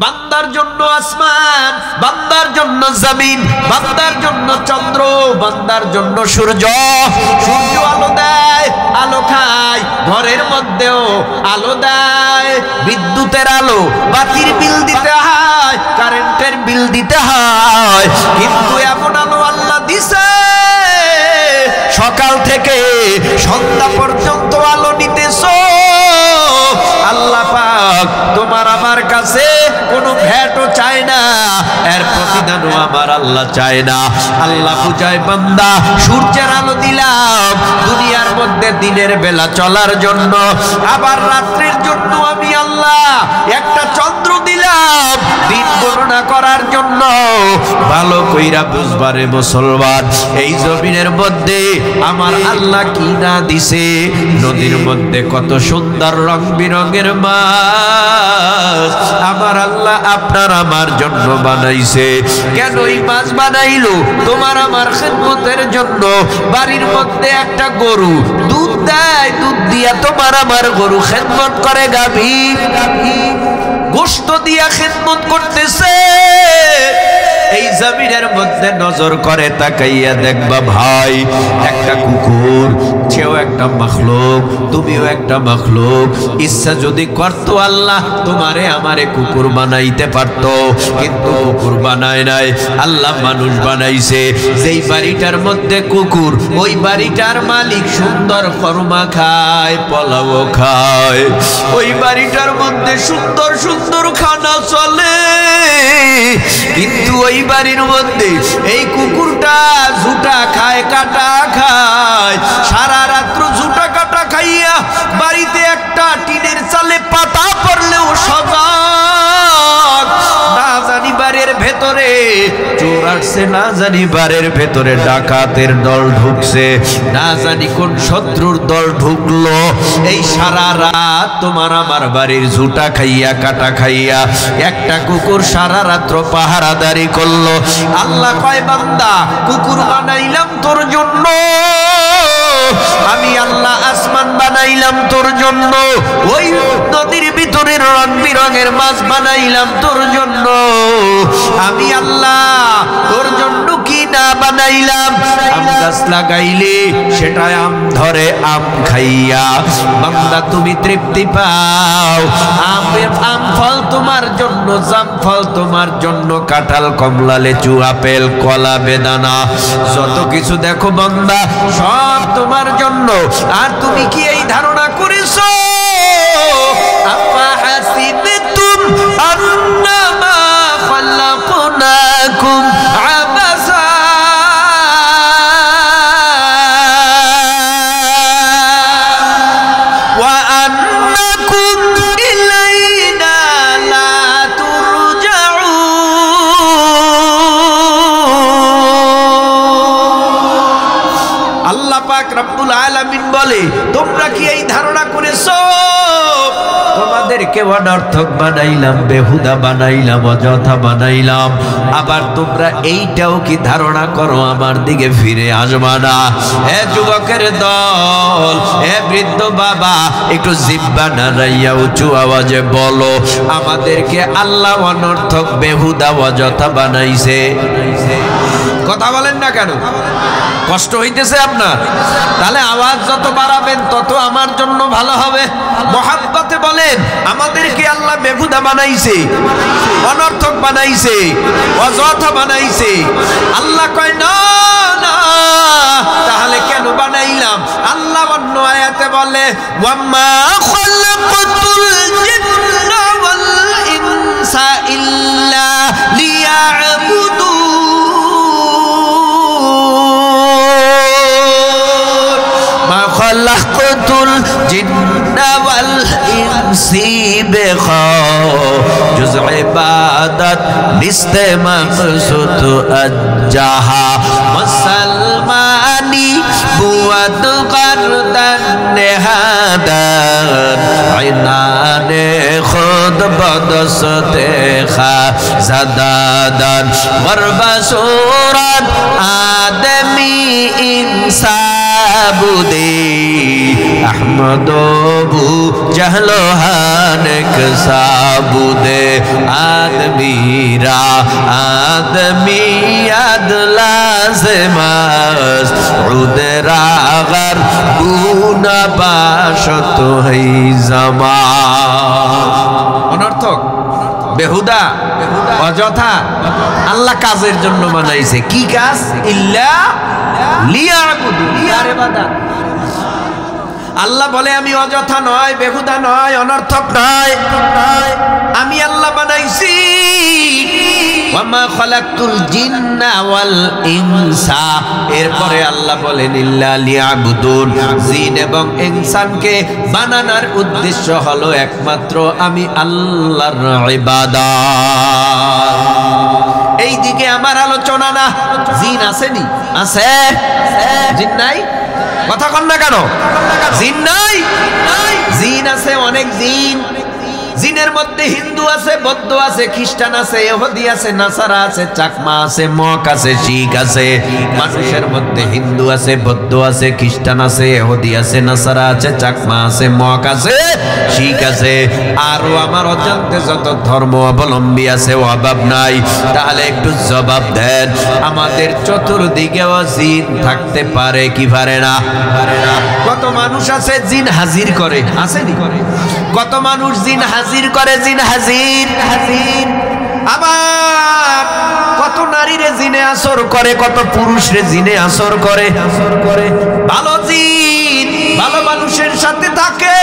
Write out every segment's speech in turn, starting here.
বান্দার জন্য আসমান, বান্দার জন্য জমিন, বান্দার জন্য চন্দ্র, বান্দার জন্য সূর্য। সূর্য আলো দেয়, আলো খায়, ঘরের মধ্যেও আলো দেয়। বিদ্যুতের আলো, বাতির বিল দিতে হয়, কারেন্টের বিল দিতে হয়, কিন্তু এমন আলো আল্লাহ দিছে সকাল থেকে সন্ধ্যা পর্যন্ত আলো নিতেছো। আল্লাহ পাক তোমার আমার কাছে কোনো ভ্যাটও চায় না, এর প্রতিদানও আমার আল্লাহ চায় না। আল্লাহ বুঝায় বান্দা সূর্যের আলো দিলাম দুনিয়ার মধ্যে দিনের বেলা চলার জন্য, আবার রাত্রির জন্য আমি আল্লাহ একটা চন্দ্র দিলাম দিন গণনা করার জন্য। ভালো কইরা বুঝবারে মুসলমান, এই জমিনের মধ্যে আমার আল্লাহ কি না দিছে। নদীর মধ্যে কত সুন্দর রং বিরঙের মাছ আমার আল্লাহ আপনার আমার জন্য বানাইছে। কেন এই মাছ বানাইলো? তোমার আমার খেদমতের জন্য। বাড়ির মধ্যে একটা গরু দুধ দেয়, দুধ দিয়া তোমার আমার গরু খেদমত করে, গাভী গোশত দিয়া খেদমত করতেছে। এই জমিনের মধ্যে নজর করে তাকাইয়া দেখবা ভাই, একটা কুকুর, সেও একটা মাখলুক, তুমিও একটা মাখলুক। ইচ্ছা যদি করতো আল্লাহ তোমারে আমারে কুকুর বানাইতে পারতো, কিন্তু কুকুর বানায় নাই, আল্লাহ মানুষ বানাইছে। যেই বাড়িটার মধ্যে কুকুর, ওই বাড়িটার মালিক সুন্দর কর্মা খায়, পোলাও খায়। ওই বাড়িটার মধ্যে সুন্দর সুন্দর খানা চলে, কিন্তু ওই বাড়ির মধ্যে এই কুকুরটা ঝুটা খায়, কাটা খায়। সারা রাত্র ঝুটা কাটা খাইয়া বাড়িতে একটা টিনের চালে পাতা পড়লেও সজাগ। না জানি বাড়ির ভেতরে চোর আসছে, না জানি বাড়ির ভেতরে ডাকাতের দল ঢুকছে, না জানি কোন শত্রুর দল ঢুকলো। এই সারা রাত তোমার আমার বাড়ির ঝুটা খাইয়া কাটা খাইয়া একটা কুকুর সারা রাত্র পাহারাদারি করলো। আল্লাহ কয় বান্দা কুকুর বানাইলাম তোর জন্য, আমি আল্লাহ আসমান বানাইলাম তোর জন্য, ওই নদীর ভিতরে রং বিরঙের মাছ বানাইলাম তোর জন্য। আমি আল্লাহ তোর জন্য কি না বানাইলাম? আম গাছ লাগাইলে সেটা আম ধরে, আম খাইয়া বান্দা তুমি তৃপ্তি পাও। আম ফল তোমার জন্য, জাম ফল তোমার জন্য, কাঁঠাল, কমলা, লেচু, আপেল, কলা, বেদানা, যত কিছু দেখো বান্দা সব তোমার জন্য। আর তুমি কি এই ধারণা করেছো আফা হাসিবতুম আন্নামা খালাকনাকুম আবাসা? রব্বুল আলামিন বলে তোমরা কি এই ধারণা করেছো তোমাদেরকে অনর্থক বানাইলাম, বেহুদা বানাইলাম, অযথা বানাইলাম? আবার তোমরা এইটাও কি ধারণা করো আমার দিকে ফিরে আসবা না? হে যুবকের দল, হে বৃদ্ধ বাবা, একটু জিহ্বা নাড়াইয়া উঁচু আওয়াজে বলো, আমাদেরকে আল্লাহ অনর্থক, বেহুদা, অযথা বানাইছে? কথা বলেন না কেন? কষ্ট হইতেছে আপনার? তাহলে আওয়াজ যত বাড়াবেন তত আমার জন্য ভালো হবে। মহাব্বতে বলেন আমাদেরকে আল্লাহ বেহুদা বানাইছে, অনর্থক বানাইছে, অযথা বানাইছে। আল্লাহ কয় না না, তাহলে কেন বানাইলাম? আল্লাহ অন্য আয়াতে বলে ওয়াম্মা খালাকাতুল জিন্না ওয়াল ইনসা ইল্লা লিয়াবুদুন। খলাকতুল জিন্না ওয়াল ইনসি বিখাজুজ ইবাদত নিস্তে মাকসুদ আজ্জাহা মুসলমানি বুয়াদ করদান নেহাদান আইনানে খুদ بدست خزدادن غرب صورت آدمی انسان بودی احمد ابو جہل و ہانک سابودے آدمی را آدمیت لازم است عود راغر گونا باشت ہی زمان অনর্থক বেহুদা অযথা আল্লাহ কাজের জন্য বানাইছে কি কাজ ইল্লা লিয়াবুদু ইয়ার ইবাদত আল্লাহ বলে আমি অযথা নয় বেহুদা নয় অনর্থক নয় আমি আল্লাহ বানাইছি ওয়ামা খালাকতুল জিন্না ওয়াল ইনসা এরপরে আল্লাহ বলেন ইল্লা লিয়াবুদুন জিন এবং ইনসানকে বানানোর উদ্দেশ্য হলো একমাত্র আমি আল্লাহর ইবাদত এই দিকে আমার আলোচনা না জিন আসেনি আছে জিন নাই কথা কন না কেন জিন নাই জিন আছে অনেক জিন জিনের মধ্যে হিন্দু আছে বৌদ্ধ আছে খ্রিস্টান আছে ইহুদি আছে নাসারা আছে চাকমা আছে মক আছে শিখ আছে মানুষের মধ্যে হিন্দু আছে বৌদ্ধ আছে খ্রিস্টান আছে ইহুদি আছে নাসারা আছে চাকমা আছে মক আছে শিখ আছে আরো আমার অজান্তে যত ধর্ম অবলম্বী আছে অভাব নাই তাহলে একটু জবাব দেন আমাদের চতুর্দিকেও জিন থাকতে পারে কি পারে না কত মানুষ আছে জিন হাজির করে আসেনি কত মানুষ জিন হাজির করে জিন হাজির আবার কত নারীরে জিনে আসর করে কত পুরুষরে জিনে আসর করে ভালো জিন ভালো মানুষের সাথে থাকে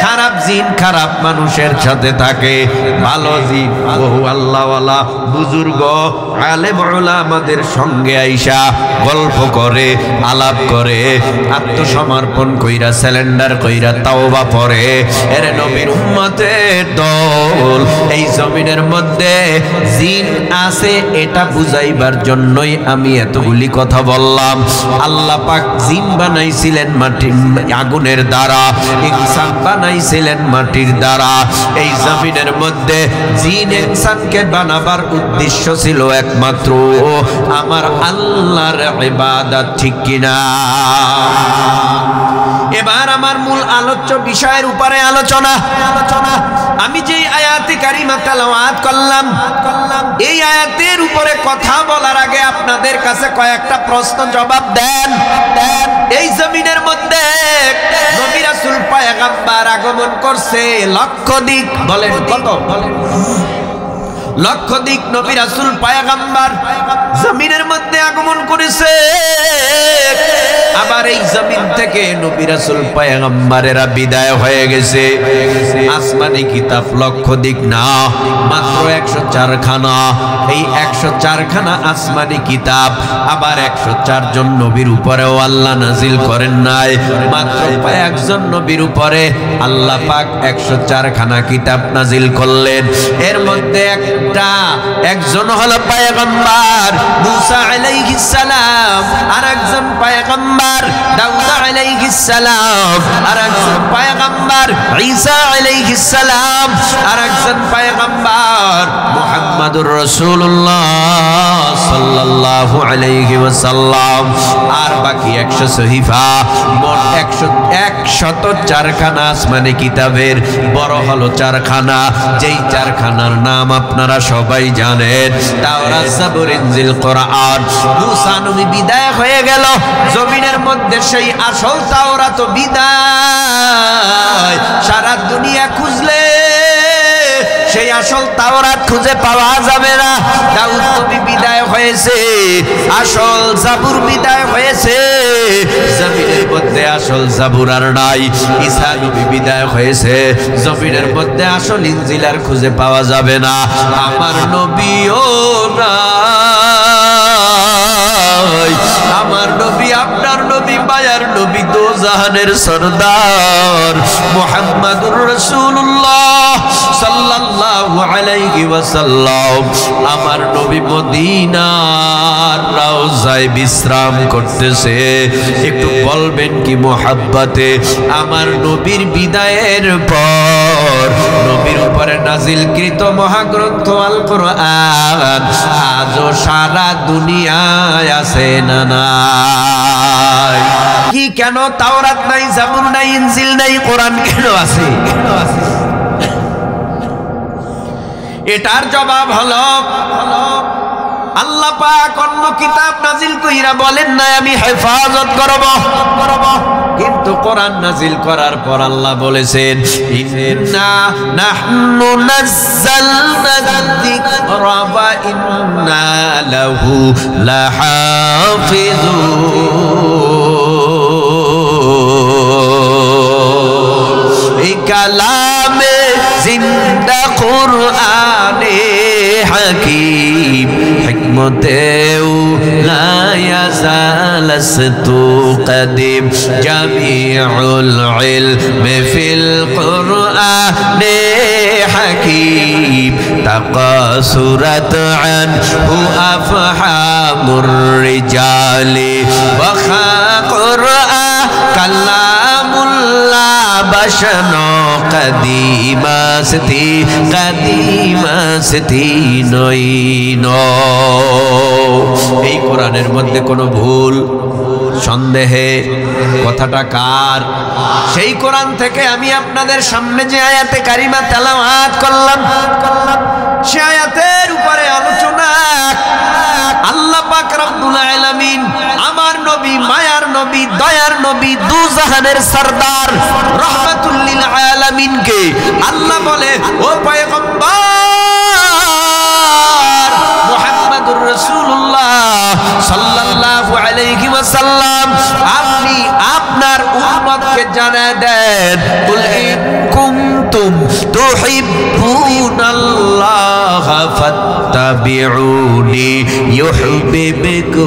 খারাপ জিন খারাপ মানুষের সাথে থাকে ভালো জিন বহু আল্লাহওয়ালা বুজুর্গ আলেম উলামাদের সঙ্গে আইসা গল্প করে আলাপ করে আত্মসমর্পণ কইরা সিলিন্ডার কইরা তাওবা পড়ে এর নবীর উম্মতের দল এই জমিনের মধ্যে জিন আছে এটা বুঝাইবার জন্যই আমি এতগুলি কথা বললাম আল্লাহ পাক জিন বানাইছিলেন মাটির আগুনের দ্বারা ইনসান বানাইছিলেন মাটির দ্বারা এই জমিনের মধ্যে জিন ইনসানকে বানাবার উদ্দেশ্য ছিল একমাত্র আমার আল্লাহর ইবাদত ঠিক কিনা এবার আমার মূল আলোচ্য বিষয়ের উপরে আলোচনা আমি যে আয়াতে কারিমা তেলাওয়াত করলাম এই আয়াতের উপরে কথা বলার আগে আপনাদের কাছে কয়েকটা প্রশ্ন জবাব দেন এই জমিনের মধ্যে নবী রাসূল পয়গম্বর আগমন করছে লক্ষাধিক বলেন কত লক্ষাধিক নবী রাসূল পয়গম্বর জমিনের মধ্যে আগমন করেছে আবার এই জমিন থেকে নবী রাসূল পয়গম্বরেরা বিদায় হয়ে গেছে আসমানি কিতাব লক্ষাধিক না মাত্র 104 খানা এই 104 খানা আসমানি কিতাব আবার 104 জন নবীর উপরেও আল্লাহ নাজিল করেন নাই মাত্র কয়েকজন নবীর উপরে আল্লাহ পাক 104 খানা কিতাব নাজিল করলেন এর মধ্যে একজন হলো পয়গম্বর মুসা আলাইহিস সালাম আরেকজন পয়গম্বর দাউদ আলাইহিস সালাম আরেকজন পয়গম্বর ঈসা আলাইহিস সালাম আরেকজন পয়গম্বর মুহাম্মদুর রাসূলুল্লাহ সাল্লাল্লাহু আলাইহি ওয়াসাল্লাম আর বাকি 100 সহিফা মোট 104 খানা আসমানি কিতাবের বড় হলো 4 খানা যেই 4 খানার নাম আপনারা সবাই জানেন তাওরাত জাবুর ইনজিল কোরআন মুসা নবী বিদায় হয়ে গেল জমিনের মধ্যে সেই আসল তাওরাত বিদায় সারা দুনিয়া খুঁজলে সেই আসল তাওরাত খুঁজে পাওয়া যাবে না দাউদ নবী বিদায় হয়েছে আসল জাবুর বিদায় হয়েছে জমিনের মধ্যে আসল জাবুর আর নাই ঈসা নবী বিদায় হয়েছে জমিনের মধ্যে আসল ইনজিল আর খুঁজে পাওয়া যাবে না আমার নবীও নাই আমার নবী আপনার নবী মায়ার নবী দো জাহানের সরদার মুহাম্মাদুর রাসূলুল্লাহ সাল্লাল্লাহু আলাইহি ওয়াসাল্লাম আমার নবী মদিনার রওজায় বিশ্রাম করতেছে। একটু বলবেন কি মোহাব্বতে আমার নবীর বিদায়ের পর নবীর উপরে নাজিলকৃত মহাগ্রন্থ আল কোরআন আজও সারা দুনিয়ায় আছে না নাই? কি কেন তাওরাত নাই, জাবুর নাই, ইনজিল নাই, কোরআন কেন আছে? এটার জবাব হলো আল্লাহ পাক অন্য কিতাব নাজিল কইরা বলেন না আমি হেফাজত করব, কিন্তু কোরআন নাজিল করার পর আল্লাহ বলেছেন ইন্না নাহনু নাযালনা যিকরা ওয়া ইন্না লাহু লাহাফিজুন। এই কালামে জিন্দা কুরআনে হাকিম হিকমতেও লা ইয়াজালাস্তু কদিম জামিউল ইলমি ফিল কুরআনে হাকিম তাকাসুরাত আনহু আফহামুর রিজালি ওয়া কুরআন কালামুল্লাহ বাশনো কদিমাস্তি কদিমাস্তি নইন। এই কোরআনের মধ্যে কোনো ভুল সন্দেহে কথাটা কার? সেই কোরআন থেকে আমি আপনাদের সামনে যে আয়াতে কারিমা তেলাওয়াত করলাম সে আয়াতের উপরে আলোচনা আল্লাহ পাক রব্বুল আলামিন আমার নবী, মায়ার নবী, দয়ার নবী, দুজাহানের সরদার রহমাতুল লিল আলামিনকে আল্লাহ বলে ও পয়গম্বর মুহাম্মদুর রাসূলুল্লাহ সাল্লাল্লাহু আলাইহি ওয়াসাল্লাম আপনি আপনার উম্মতকে জানায় দেন কুল ইন কুনতুম তুহিব্বুনাল্লাহ ফাত্তাবিউনি ইউহিব্বুকুমুল্লাহ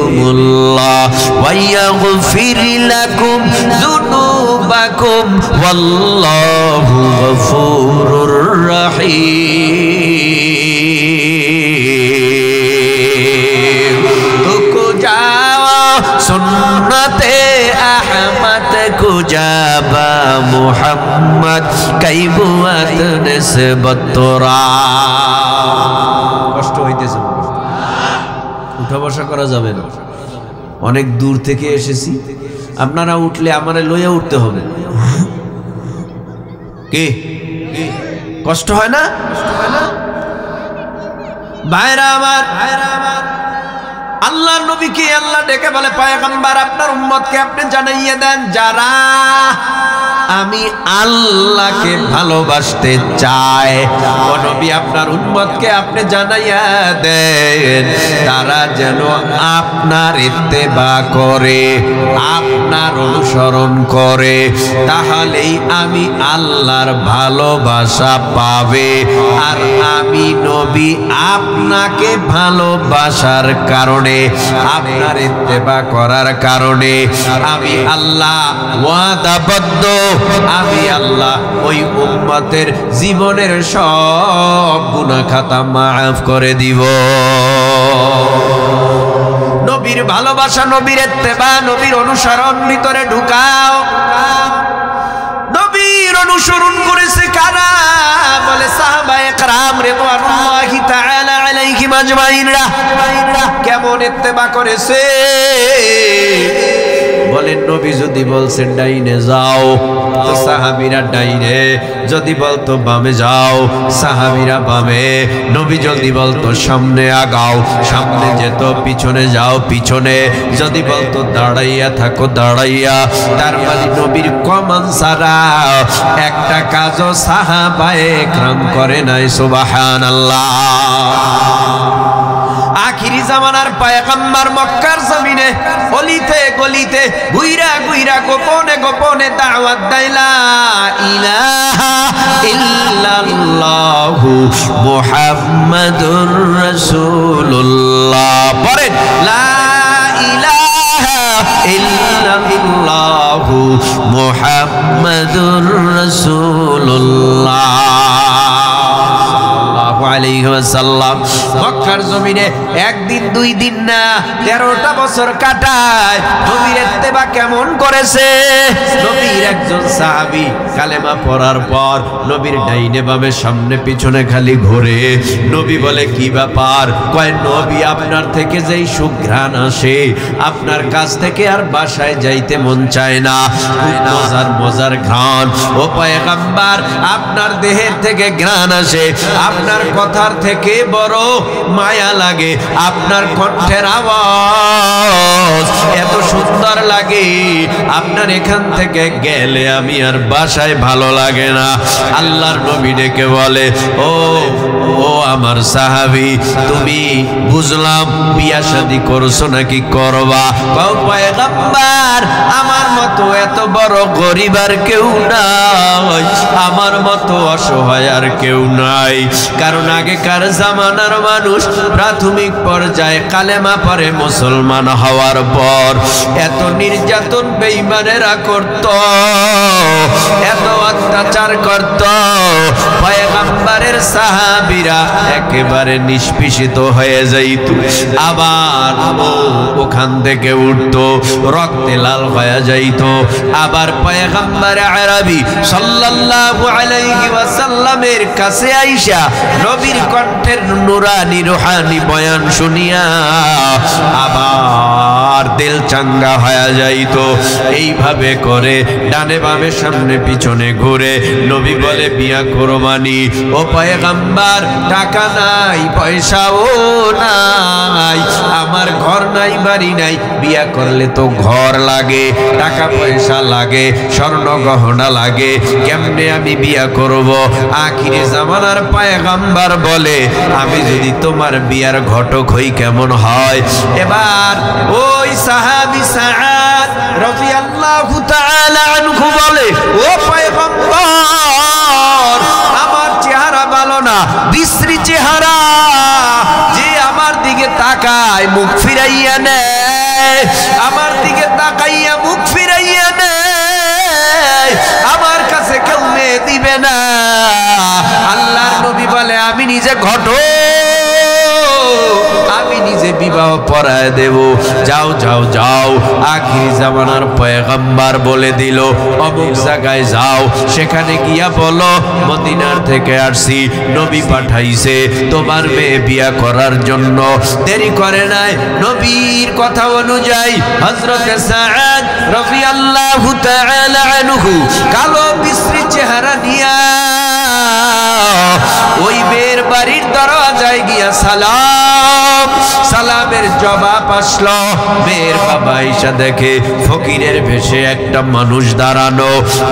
ওয়া ইয়াগফির লাকুম যুনুবাকুম ওয়াল্লাহু গফুরুর রহিম। তুকু যাও সুন্নতে আহমদ কুজাবা মুহাম্মদ কাইবুয়াত নিসবত তোরা। কষ্ট হইতেছে, উঠা বসা করা যাবে না, অনেক দূর থেকে এসেছি, আপনারা উঠলে আমারে লইয়া উঠতে হবে। কি কষ্ট হয় না? ভাইরা আমার, আল্লাহর নবীকে আল্লাহ ডেকে বলে পয়গম্বর আপনার উম্মতকে আপনি জানাইয়ে দেন যারা আমি আল্লাহকে ভালোবাসতে চাই, ও নবী আপনার উম্মতকে আপনি জানাইয়া দেন তারা যেন আপনার ইত্তেবা করে, আপনার অনুসরণ করে, তাহলেই আমি আল্লাহর ভালোবাসা পাবে। আর আমি নবী আপনাকে ভালোবাসার কারণে, আপনার ইত্তেবা করার কারণে আমি আল্লাহ ওয়াদাবদ্ধ, আমি আল্লাহ ওই উম্মতের জীবনের সব গুনাহ খাতা মাফ করে দিব। নবীর ভালোবাসা, নবীর ইত্তেবা, নবীর অনুসরণ ভিতরে ঢুকাও। নবীর অনুসরণ করেছে কারা? বলে সাহাবায়ে কেরাম রিদওয়ানুল্লাহি তাআলা আলাইহিম আজমাইনরা। কেমন ইত্তেবা করেছে? বলেন নবী যদি বলছেন ডাইনে যাও তো সাহাবীরা ডাইনে, যদি বলতো বামে যাও সাহাবীরা বামে, নবী যদি বলতো সামনে আগাও সামনে যেত, পিছনে যাও পিছনে, যদি বলতো দাঁড়াইয়া থাকো দাঁড়াইয়া। তার মানে নবীর কমান ছাড়া একটা কাজও সাহাবায়ে কেরাম করে নাই। সুবহানাল্লাহ। আখিরি জামানার পয়গম্বর মক্কার জমিনে অলিতে গলিতে ঘুইরা ঘুইরা গোপনে গোপনে দাওয়াত দেয় লা ইলাহা ইল্লাল্লাহু মুহাম্মাদুর রাসূলুল্লাহ। পড়েন লা ইলাহা ইল্লাল্লাহু মুহাম্মাদুর রাসূলুল্লাহ। সাল্লাল্লাহু আলাইহি ওয়াসাল্লাম মক্কার জমিনে একদিন দুই দিন না 13টা বছর কাটায় নবীর ইত্তেবা কেমন করেছে। নবীর একজন সাহাবী কালেমা পড়ার পর নবীর ডাইনে বামে সামনে পিছনে খালি ঘুরে। নবী বলে কি ব্যাপার? কয় নবী আপনার থেকে যেই সুঘ্রাণ আসে আপনার কাছ থেকে আর বাসায় যাইতে মন চায় না। মজার মজার ঘ্রাণ। ও পয়গম্বর আপনার দেহের থেকে ঘ্রাণ আসে, আপনার কথার থেকে বড় মায়া লাগে, আপনার কণ্ঠের আওয়াজ এত সুন্দর লাগে, আপনার এখান থেকে গেলে আমি আর বাসায় ভালো লাগে না। আল্লাহর নবী ডেকে বলে ও ও আমার সাহাবী তুমি বুঝলাম বিয়া শাদী করছো নাকি করবা? কও পয়গম্বর আমার মতো এত বড় গরিব আর কেউ নাই, আমার মতো অসহায় আর কেউ নাই। কারণ আগেকার জামানার মানুষ প্রাথমিক পর্যায়ে কালেমা পড়ে মুসলমান হওয়ার পর এত নির্যাতন বেঈমানেরা করত, এত অত্যাচার করত, পয়গম্বরের সাহাবীরা একেবারে নিষ্পেষিত হয়ে যাইত। আবার ওখান থেকে উঠতো, রক্তে লাল হয়ে যাইত। আবার পয়গম্বর আরবি সাল্লাল্লাহু আলাইহি ওয়াসাল্লামের কাছে আইসা নবীর কণ্ঠের নুরানি রুহানি বয়ান শুনিয়া আবার দিল চাঙ্গা হয়ে যাইত। এইভাবে করে ডানে বামে সামনে পিছনে ঘুরে নবী বলে বিয়া করবানি? ও পয়গম্বর টাকা নাই পয়সাও নাই, আমার ঘর নাই বাড়ি নাই, বিয়া করলে তো ঘর লাগে, টাকা পয়সা লাগে, স্বর্ণ গহনা লাগে, কেমনে আমি বিয়া করব? আখিরে জামানার পয়গম্বর বলে আমি যদি তোমার বিয়ার ঘটক হই কেমন হয়? এবার ওই সাহাবী সাআদ রাদিয়াল্লাহু তাআলা আনহু বলে ও পয়গম্বর আমার চেহারা ভালো না, বিশ্রী চেহারা, যে আমার দিকে তাকায় মুখ ফিরাইয়া নেয়, আমার দিকে তাকাইয়া মুখ ফিরাইয়া নেয়, আমার কাছে কেউ মেয়ে দিবে না। আল্লাহর নবী বলে আমি নিজে ঘটো, আমি নিজে বিবাহ পড়ায় দেব, যাও যাও যাও। আখিরি জামানার পয়গম্বর বলে দিল অমুক জায়গায় যাও, সেখানে গিয়া বলো মদিনার থেকে আসছি, নবী পাঠাইছে তোমার মেয়ে বিয়া করার জন্য। দেরি করে নাই, নবীর কথা অনুযায়ী হযরতে সাআদ রাদিয়াল্লাহু তাআলা আনহু কালো বিশ্রী চেহারা নিয়া ওই মেয়ের বাড়ির দরজায় গিয়া সালামের জবাব আসলো। মেয়ের বাবা আয়েশা দেখে ফকিরের ভেষে একটা মানুষ দাঁড়ানো,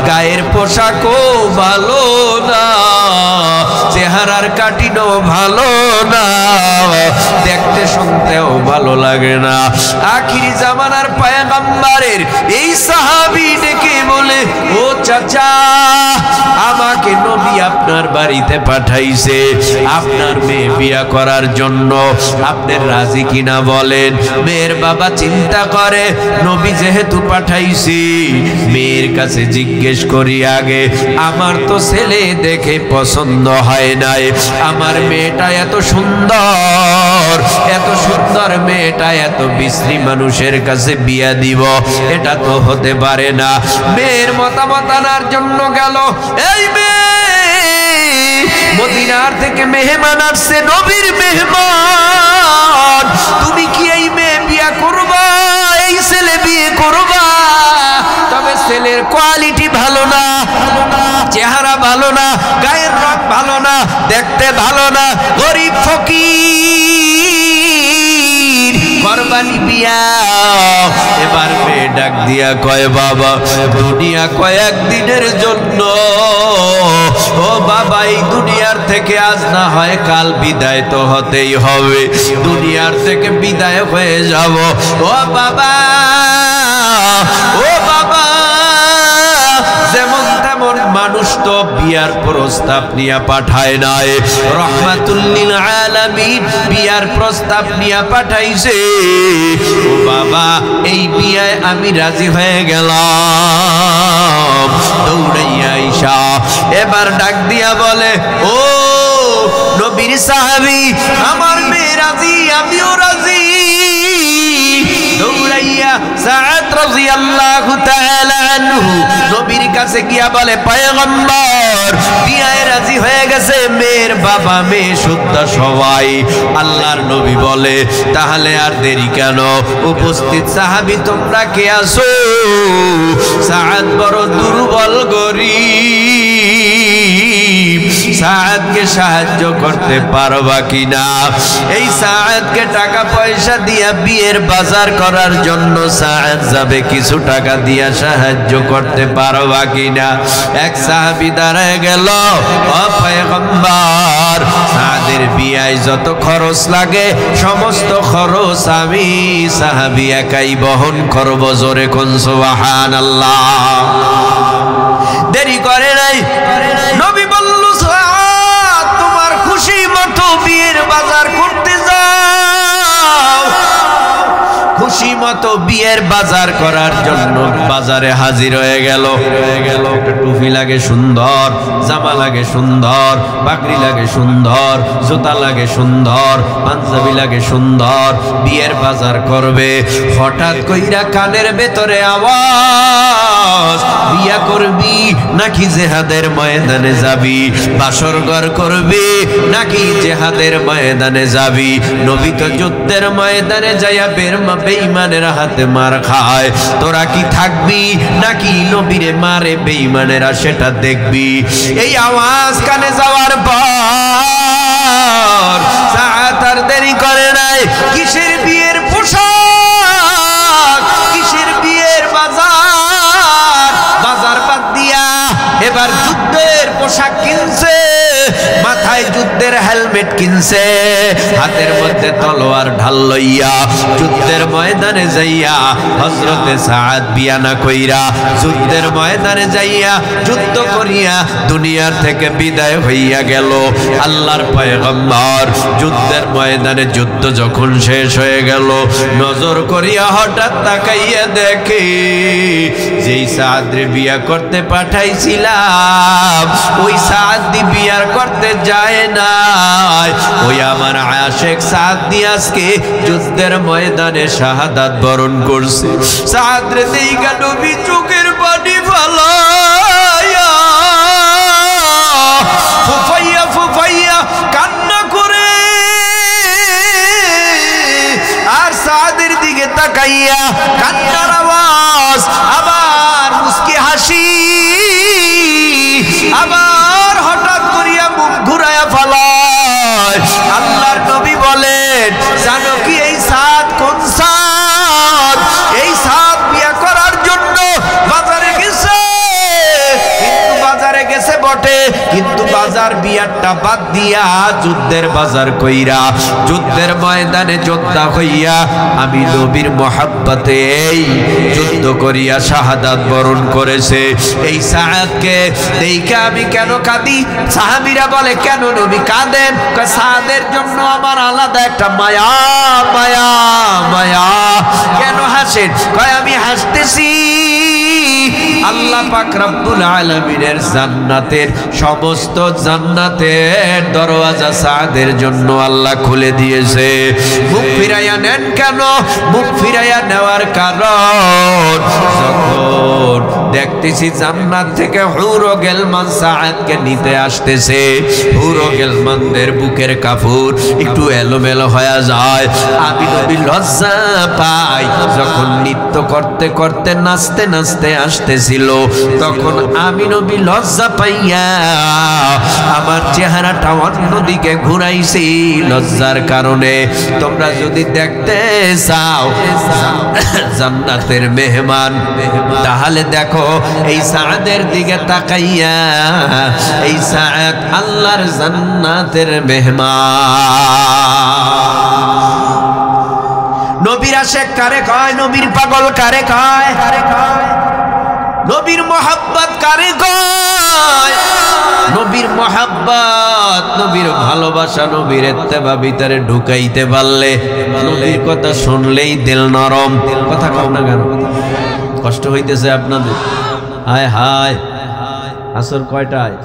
গায়ের পোশাকও ভালো না, চেহারার কাটিনও ভালো না, দেখতে শুনতেও ভালো লাগে না। আখিরি জামানার পয়গম্বরের এই সাহাবী ডেকে বলে ও চাচা আমাকে নবী আপনার বাড়িতে পাঠাইছে আপনার মেয়ে বিয়া করার জন্য, আপনি রাজি কিনা বলেন। মেয়ের বাবা চিন্তা করে নবী যেহেতু পাঠাইছি মেয়ের কাছে জিজ্ঞেস করি আগে, আমার তো ছেলে দেখে পছন্দ হয় নাই, আমার মেয়েটা এত সুন্দর, এত সুন্দর মেয়েটা এত বিশ্রী মানুষের কাছে বিয়া দিব, এটা তো হতে পারে না। মেয়ের মতামত আনার জন্য গেল। এই মেয়ে মদিনার থেকে মেহমান আসছে, নবীর মেহমান, তুমি কি এই মেয়ে বিয়া করবা? এই ছেলে বিয়ে করবা? তবে ছেলের কোয়ালিটি ভালো না, চেহারা ভালো না, গায়ের রং ভালো না, দেখতে ভালো না, গরিব ফকির, কোরবানি বিয়া। এবার মেয়ে ডাক দিয়া কয় বাবা দুনিয়া কয়েক দিনের জন্য, ও বাবা এই দুনিয়ার থেকে আজ না হয় কাল বিদায় তো হতেই হবে, দুনিয়ার থেকে বিদায় হয়ে যাব। ও বাবা, ও বাবা, যেমন তেমন মানুষ তো বিয়ার প্রস্তাব নিয়ে পাঠায় নাই, রহমাতুল লিল আলামিন বিয়ার প্রস্তাব নিয়ে পাঠাইছে। ও বাবা এই বিয়ায় আমি রাজি হয়ে গেলাম। দৌড়াইয়া আয়েশা এবার ডাক দিয়া বলে ও নবী নবীর সাহাবী আমার মেয়ে রাজি আমিও রাজি দৌড়াইয়া সাআদ রাদিয়াল্লাহু তাআলা আনহু নবীর কাছে গিয়া বলে পয়গম্বর বিয়ায় রাজি হয়ে গেছে মেয়ের বাবা মেয়ে শুদ্ধ সবাই আল্লাহর নবী বলে তাহলে আর দেরি কেন উপস্থিত সাহাবী তোমরা কে আসো সাআদ বড় দুর্বল গরীব সাআদকে সাহায্য করতে পারবা কিনা এই সাআদকে টাকা পয়সা দিয়া বিয়ের বাজার করার জন্য সাআদ যাবে কিছু টাকা দিয়া সাহায্য করতে পারবা কিনা এক সাহাবী দাঁড়ায় গেল ও পয়গম্বর সাআদের বিয়ায় যত খরচ লাগে সমস্ত খরচ আমি সাহাবী একাই বহন করব জোরে কোন সুবহানাল্লাহ দেরি করে নাই নবী বলল সাআদ তোমার খুশি মতো বিয়ের বাজার করতে যাও খুশি মতো বিয়ের বাজার করার জন্য বাজারে হাজির হয়ে গেল একটা টুপি লাগে সুন্দর জামা লাগে সুন্দর পাগড়ি লাগে সুন্দর জুতা লাগে সুন্দর পাঞ্জাবি লাগে সুন্দর বিয়ের বাজার করবে হঠাৎ কইরা কানের ভেতরে আওয়াজ বিয়া করবি নাকি জিহাদের ময়দানে যাবি বাসর ঘর করবি নাকি জিহাদের ময়দানে যাবি নবী তো যুদ্ধের ময়দানে যাইয়া বেঈমানের হাতে মার খায় তোরা কি থাকবি নাকি নবীরে মারে বেঈমানেরা সেটা দেখবি এই আওয়াজ কানে যাওয়ার পর সাআদ আর দেরি করে নাই কিসের বিয়ের পোশাক কিসের বিয়ের বাজার বাদ দিয়া এবার যুদ্ধের পোশাক কিনছে মাথায় যুদ্ধের হেলমেট কিনছে হাতের মধ্যে তলোয়ার ঢাল লইয়া যুদ্ধের ময়দানে যাইয়া হযরতে সাআদ বিয়ানা কইরা যুদ্ধের ময়দানে যাইয়া যুদ্ধ করিয়া দুনিয়ার থেকে বিদায় হইয়া গেল আল্লাহর পয়গম্বর যুদ্ধের ময়দানে যুদ্ধ যখন শেষ হয়ে গেল নজর করিয়া হঠাৎ তাকাইয়া দেখে যেই সাআদরে বিয়া করতে পাঠাইছিলাম ওই সাআদ বিয়ার করতে যায় নাই ওই আমার আশিক সাআদ আজকে যুদ্ধের ময়দানে শাহাদাত বরণ করছে সাআদ রে দেইগা নবী চোখের পানি ফেলায়া ফুফাইয়া কান্না করে আর সাআদের দিকে তাকাইয়া কান্নার আওয়াজ আবার মুস্কি হাসি আবার হঠাৎ করিয়া মুখ ঘুরায়া ফেলায় আল্লাহর নবী বলেন জানো কি এই সাআদ কোন সাআদ এই সাআদ বিয়া করার জন্য বাজারে গেছে কিন্তু বাজারে গেছে বটে কিন্তু বাজার বিয়ারটা বাদ দিয়া যুদ্ধের বাজার কইরা যুদ্ধের ময়দানে যোদ্ধা হইয়া আমি নবীর মহব্বতে এই যুদ্ধ করিয়া শাহাদাত বরণ করেছে এই সাআদকে দেখে আমি কেন কাঁদি সাহাবীরা বলে কেন নবী কাঁদেন সাআদের জন্য আমার আলাদা একটা মায়া মায়া মায়া কেন হাসেন কয় আমি হাসতেছি আল্লাহ পাক রব্বুল আলামিনের জান্নাতের সমস্ত জান্নাতের দরওয়াজা সাআদের জন্য আল্লাহ খুলে দিয়েছে মুখ ফিরাইয়া নেন কেন মুখ ফিরাইয়া নেওয়ার কারণ যখন দেখতেছি জান্নাত থেকে হুর ও গেলমান সাআদকে নিতে আসতেছে হুর ও গেলমানদের বুকের কাপড় একটু এলোমেলো হয়ে যায় আমি নবী লজ্জা পাই যখন নৃত্য করতে করতে নাচতে নাচতে আসতেছিল তখন আমি নবী লজ্জা পাইয়া আমার চেহারাটা অন্যদিকে ঘুরাইছি লজ্জার কারণে তোমরা যদি দেখতে চাও জান্নাতের মেহমান তাহলে দেখো এই সাআদের দিকে তাকাইয়া এই সাআদ আল্লাহর জান্নাতের মেহমান নবীর আশিক কারে কয় নবীর পাগল কারে কয় নবীর মোহাব্বত কারে কয় নবীর মোহাব্বত নবীর ভালোবাসা নবীর ইত্তেবা ভিতরে ঢুকাইতে পারলে নবীর কথা শুনলেই দিল নরম কথা কও না কেন কষ্ট হইতেছে আপনাদের হায় হায় আসর কয়টায়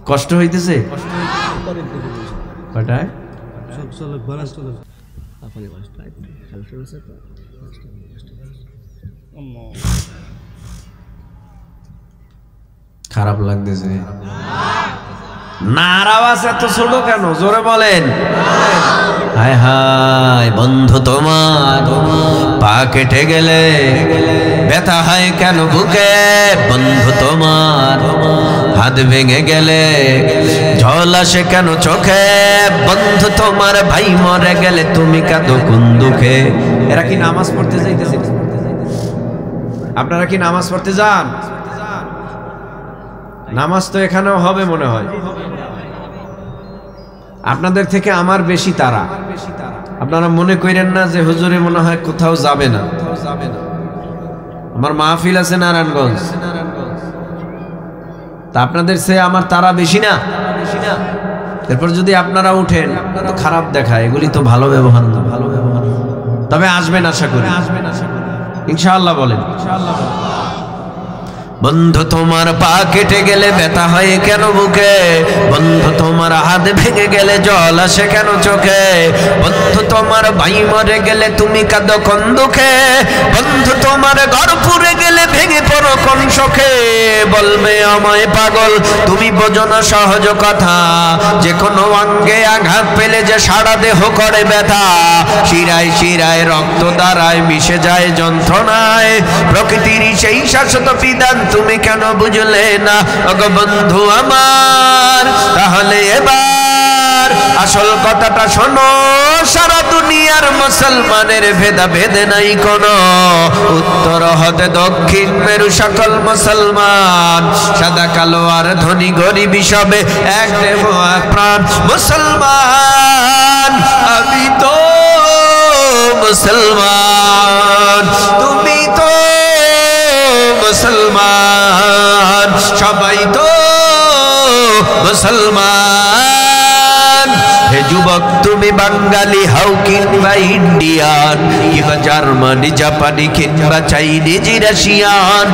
কষ্ট হইতেছে কটায় খারাপ লাগতেছে নার আওয়াজ এত ছোট কেন জোরে বলেন হায় হায় বন্ধু তোমার পা কেটে গেলে ব্যথা হয় কেন বুকে বন্ধু তোমার হাত ভেঙে গেলে জল আসে কেন চোখে বন্ধু তোমার ভাই মরে গেলে তুমি কাঁদো কোন দুঃখে এরা কি নামাজ পড়তে যাইতেছে আপনারা কি নামাজ পড়তে যান নামাজ তো এখানেও হবে মনে হয় আপনাদের থেকে আমার বেশি তারা আপনারা মনে করেন না যে হুজুরে মনে হয় কোথাও যাবে না আমার মাহফিল আছে নারায়ণগঞ্জ তা আপনাদের চেয়ে আমার তারা বেশি না এরপর যদি আপনারা উঠেন তো খারাপ দেখায় এগুলি তো ভালো ব্যবহার না তবে আসবেন আশা করি ইনশাআল্লাহ বলেন বন্ধু তোমার পা কেটে গেলে ব্যথা হয় কেন বুকে বন্ধু তোমার হাত ভেঙে গেলে জল আসে কেন চোখে বন্ধু তোমার ভাই মরে গেলে তুমি কাঁদো কোন দুঃখে বন্ধু তোমার ঘর পুড়ে গেলে ভেঙে পড়ো কোন শোকে বলবে আমায় পাগল তুমি বোঝো না সহজ কথা যে কোনো অঙ্গে আঘাত পেলে যে সারা দেহ করে ব্যথা শিরায় শিরায় রক্ত দ্বারায় মিশে যায় যন্ত্রণায় প্রকৃতির সেই শাশ্বত বিধান তুমি কেন বুঝলে না ওগো বন্ধু আমার তাহলে এবার আসল কথাটা শোনো সারা দুনিয়ার মুসলমানের ভেদাভেদ নাই কোনো উত্তর হতে দক্ষিণ মেরু সকল মুসলমান সাদা কালো আর ধনী গরিব সবে এক দেহ এক প্রাণ মুসলমান আমি তো মুসলমান তুমি তো মুসলমান সবাই তো মুসলমান হে যুবক তুমি বাঙালি হও কিংবা ইন্ডিয়ান কিংবা জার্মানি জাপানি কিংবা চাইনিজ রাশিয়ান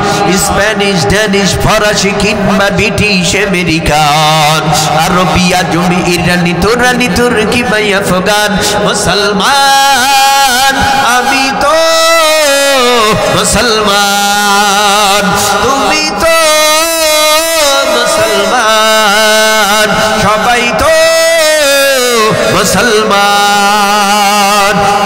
স্প্যানিশ ড্যানিশ ফরাসি কিংবা ব্রিটিশ আমেরিকান আরবিয়া জমি ইরানি তুরানি তুর্কি বা আফগান মুসলমান আমি তো মুসলমান তুমি তো মুসলমান সবাই তো মুসলমান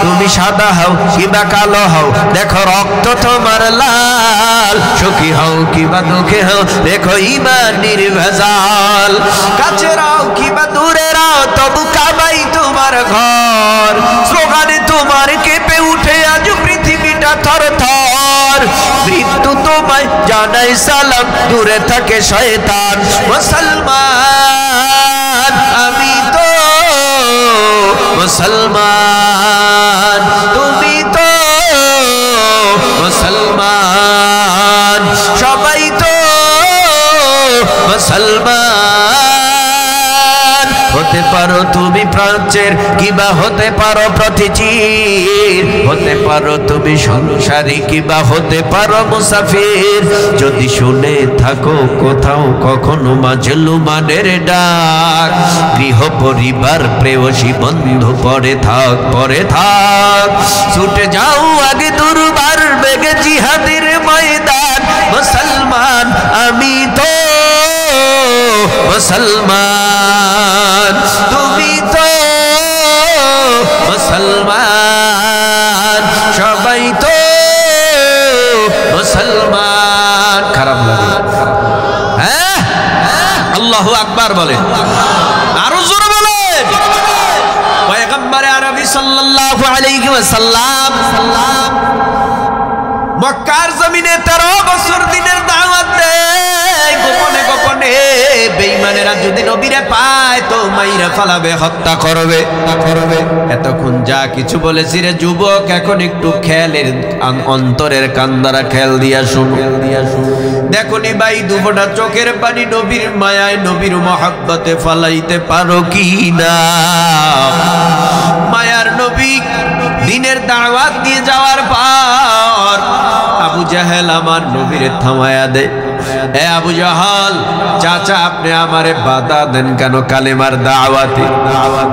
তুমি সাদা হও কিবা কালো হও দেখো রক্ত তোমার লাল সুখী হও কিবা দুঃখে হও দেখো ঈমানের ভেজাল কাছে রাও কিবা দূরে রাও তবু কাবাই তোমার ঘর স্লোগানে তোমার কেঁপে উঠে আজ পৃথিবীটা থর থর মৃত্যু তোমায় জানাই সালাম দূরে থাকে শয়তান মুসলমান আমি তো মুসলমান তুমি তো মুসলমান সবাই তো মুসলমান হতে পারো তুমি প্রাচ্যের কিবা হতে পারো প্রতিচির হতে পারো তুমি সংসারী কিবা হতে পারো মুসাফির যদি শুনে থাকো কোথাও কখনো মাজলুমানের ডাক গৃহ পরিবার প্রেয়সী বন্ধু পরে থাক ছুটে যাও আগে দুর্বার বেগে জিহাদের ময়দান মুসলমান আমি তো মুসলমান তুমি তো মুসলমান সবাই তো মুসলমান খারাপ লাগে হ্যাঁ আল্লাহু আকবার বলে আরো জোরে বলেন পয়গম্বর আরবি সাল্লাল্লাহু আলাইহি ওয়াসাল্লাম মক্কার জমিনে 13 বছর দিনের দাওয়াত দেয় গোপনে গোপনে বেঈমানেরা যদি নবীরে পায় তো মাইরা ফালাবে হত্যা করবে এতক্ষণ যা কিছু বলেছি রে যুবক এখন একটু খেয়ালের অন্তরের কান্দারা খেয়াল দিয়া শুনো দেখনি ভাই দুফোঁটা চোখের পানি নবীর মায়ায় নবীর মহব্বতে ফালাইতে পারো কি না মায়ার নবী দিনের দাওয়াত দিয়ে যাওয়ার পর আবু জাহেল আমার নবীরে থামায়া দেয় এ আবু জাহাল, চাচা আপনি আমারে বাধা দেন কেন কালেমার দাওয়াতে?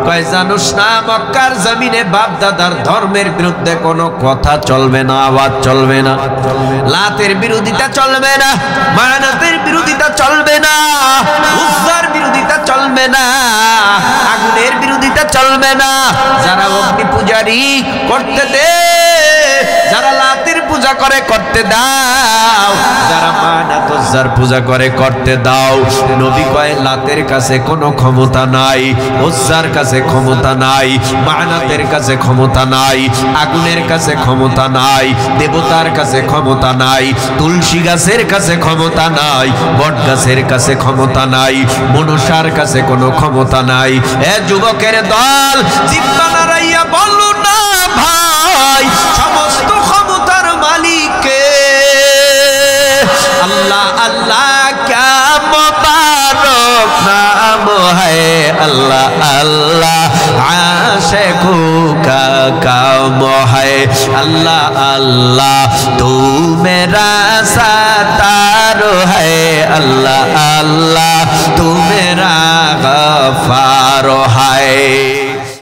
কয় জানুস না মক্কার জমিনে বাপ দাদার ধর্মের বিরুদ্ধে কোনো কথা চলবে না, আওয়াজ চলবে না, লাতের বিরোধিতা চলবে না, মানাতের বিরোধিতা চলবে না, উজ্জার বিরোধিতা চলবে না, আগুনের বিরোধিতা চলবে না। যারা অগ্নি পূজারি করতে দে, যারা লাতের পূজা করে করতে দাও, যারা মানাত উজ্জার পূজা করে করতে দাও। নবী কয় লাতের কাছে কোনো ক্ষমতা নাই, উজ্জার কাছে ক্ষমতা নাই, মানাতের কাছে ক্ষমতা নাই, আগুনের কাছে ক্ষমতা নাই, দেবতার কাছে ক্ষমতা নাই, তুলসী গাছের কাছে ক্ষমতা নাই, বট গাছের কাছে ক্ষমতা নাই, মনসার কাছে কোনো ক্ষমতা নাই। এ যুবকের দল, জিব্বা নাড়াইয়া বলো না ভাই, সমস্ত ক্ষমতার মালিককে আল্লাহ। আল্লাহ ক্যা মুবারক নাম है अल्लाह, अल्लाह आशिकों का काम है अल्लाह, अल्लाह तू मेरा सत्तार है अल्लाह, अल्लाह तू मेरा गफ्फार है।